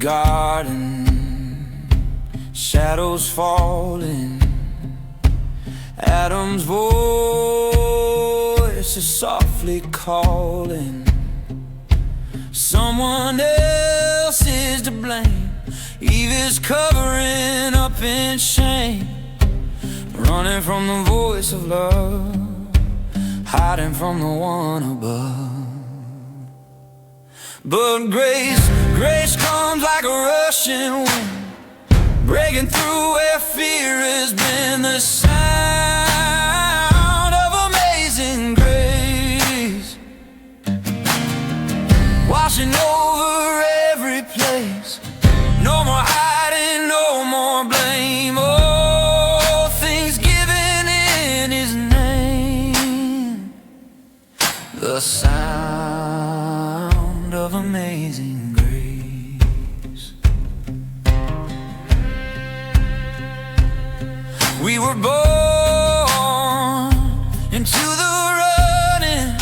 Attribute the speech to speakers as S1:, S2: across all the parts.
S1: garden, shadows falling. Adam's voice is softly calling. Someone else is to blame. Eve is covering up in shame, running from the voice of love, hiding from the one above. But grace comes like a rushing wind, breaking through where fear has been. The sound of amazing grace, washing over every place. No more hiding, no more blame. Oh, things given in His name. The sound of amazing grace. We were born into the running,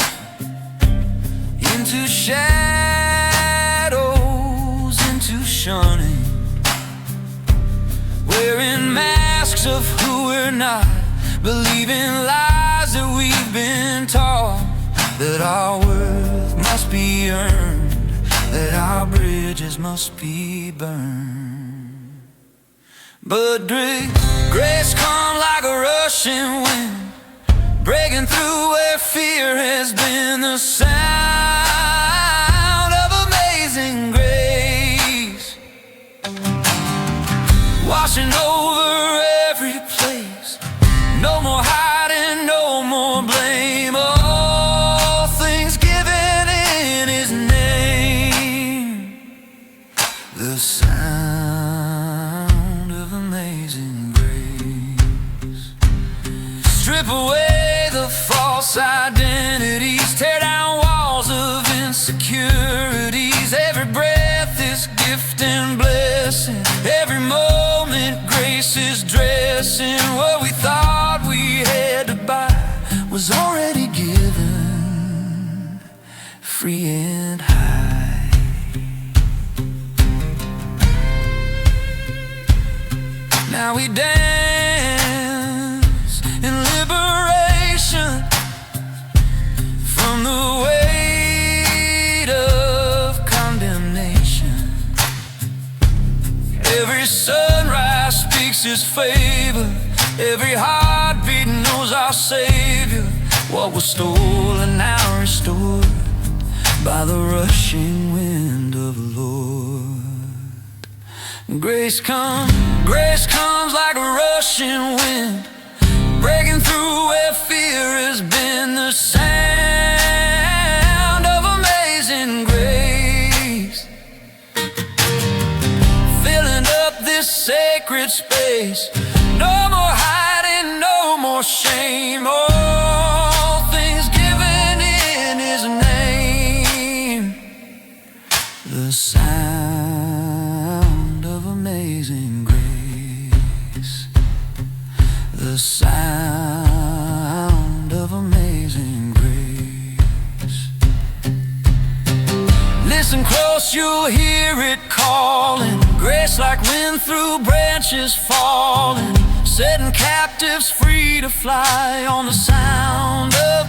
S1: into shadows, into shunning, wearing masks of who we're not, believing lies that we've been taught, that our worth must be earned, that our bridges must be burned. But grace comes like a rushing wind, breaking through where fear has been. The sound of amazing grace, washing over every place. No more hiding, no more blame. All things given in His name. The sound of amazing grace. Strip away the false identities, tear down walls of insecurities. Every breath is gift and blessing, every moment grace is dressing. What we thought we had to buy was already given, free and high. Now we dance in liberation from the weight of condemnation. Every sunrise speaks His favor, every heartbeat knows our Savior. What was stolen now restored by the rushing wind of the Lord. Grace comes like a rushing wind, breaking through where fear has been. The sound of amazing grace, filling up this sacred space. No more hiding, no more shame. All things given in His name. The sound of amazing grace. The sound of amazing grace. Listen close, you'll hear it calling. Grace like wind through branches falling, setting captives free to fly on the sound of